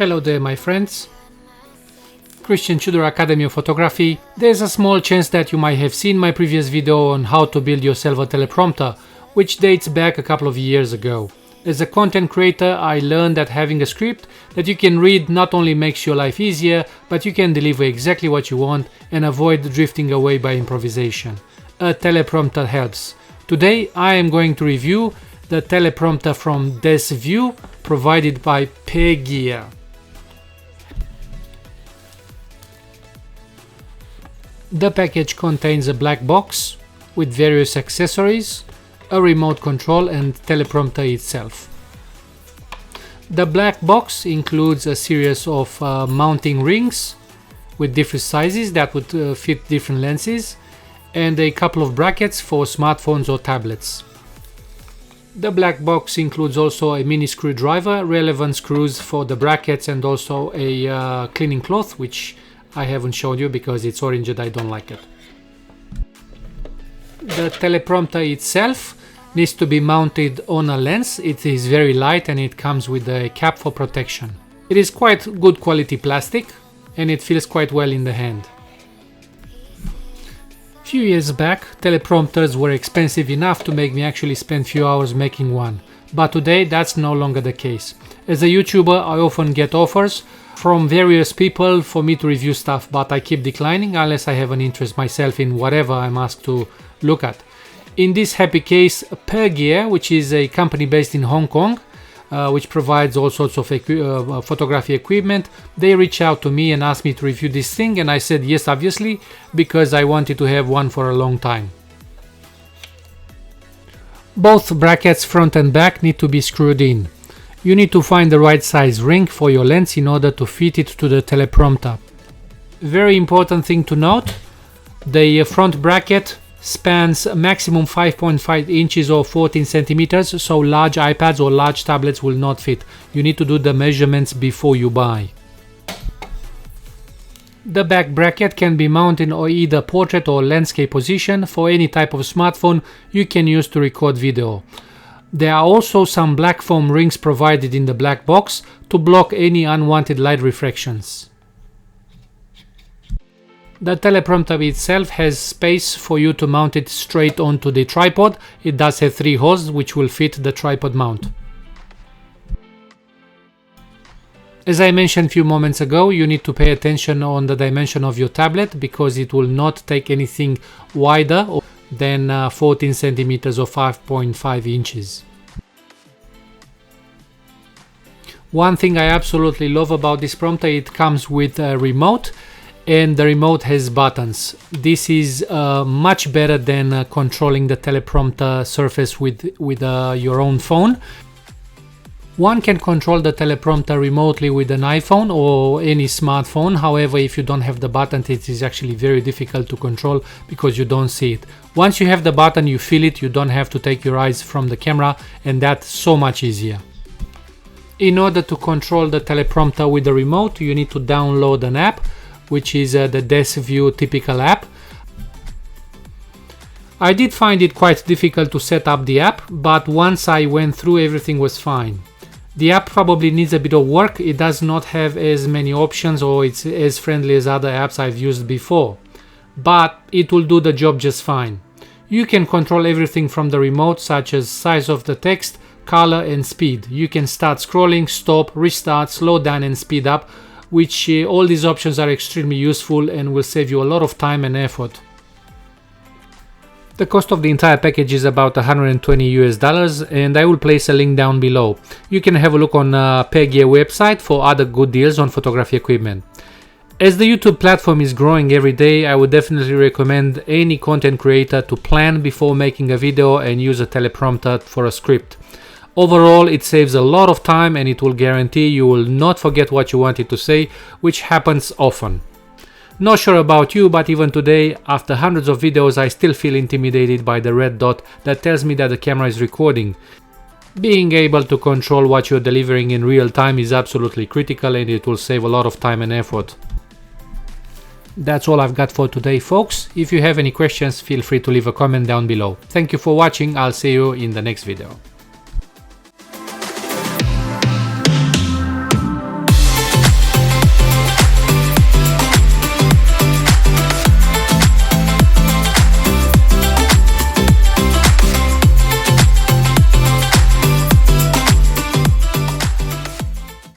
Hello there my friends. Christian Tudor Academy of Photography. There's a small chance that you might have seen my previous video on how to build yourself a teleprompter, which dates back a couple of years ago. As a content creator, I learned that having a script that you can read not only makes your life easier, but you can deliver exactly what you want and avoid drifting away by improvisation. A teleprompter helps. Today I am going to review the teleprompter from Desview provided by Pergear. The package contains a black box with various accessories, a remote control and teleprompter itself. The black box includes a series of mounting rings with different sizes that would fit different lenses and a couple of brackets for smartphones or tablets. The black box includes also a mini screwdriver, relevant screws for the brackets and also a cleaning cloth, which I haven't showed you because it's orange and I don't like it. The teleprompter itself needs to be mounted on a lens. It is very light and it comes with a cap for protection. It is quite good quality plastic and it feels quite well in the hand. A few years back, teleprompters were expensive enough to make me actually spend few hours making one. But today that's no longer the case. As a YouTuber, I often get offers from various people for me to review stuff, but I keep declining unless I have an interest myself in whatever I'm asked to look at. In this happy case, Pergear, which is a company based in Hong Kong, which provides all sorts of photography equipment, they reached out to me and asked me to review this thing, and I said yes, obviously, because I wanted to have one for a long time. Both brackets front and back need to be screwed in. You need to find the right size ring for your lens in order to fit it to the teleprompter. Very important thing to note, the front bracket spans a maximum 5.5 inches or 14 centimeters, so large iPads or large tablets will not fit. You need to do the measurements before you buy. The back bracket can be mounted in either portrait or landscape position for any type of smartphone you can use to record video. There are also some black foam rings provided in the black box to block any unwanted light refractions. The teleprompter itself has space for you to mount it straight onto the tripod. It does have 3 holes which will fit the tripod mount. As I mentioned a few moments ago, you need to pay attention on the dimension of your tablet because it will not take anything wider than 14 centimeters or 5.5 inches. One thing I absolutely love about this prompter, it comes with a remote and the remote has buttons. This is much better than controlling the teleprompter surface with your own phone. One can control the teleprompter remotely with an iPhone or any smartphone. However, if you don't have the button, it is actually very difficult to control because you don't see it. Once you have the button, you feel it, you don't have to take your eyes from the camera, and that's so much easier. In order to control the teleprompter with the remote, you need to download an app, which is the Desview typical app. I did find it quite difficult to set up the app, but once I went through, everything was fine. The app probably needs a bit of work. It does not have as many options or it's as friendly as other apps I've used before, but it will do the job just fine. You can control everything from the remote, such as size of the text, color and speed. You can start scrolling, stop, restart, slow down and speed up, which all these options are extremely useful and will save you a lot of time and effort. The cost of the entire package is about $120 and I will place a link down below. You can have a look on Pergear website for other good deals on photography equipment. As the YouTube platform is growing every day, I would definitely recommend any content creator to plan before making a video and use a teleprompter for a script. Overall, it saves a lot of time and it will guarantee you will not forget what you wanted to say, which happens often. Not sure about you, but even today, after hundreds of videos, I still feel intimidated by the red dot that tells me that the camera is recording. Being able to control what you're delivering in real time is absolutely critical and it will save a lot of time and effort. That's all I've got for today, folks. If you have any questions, feel free to leave a comment down below. Thank you for watching. I'll see you in the next video.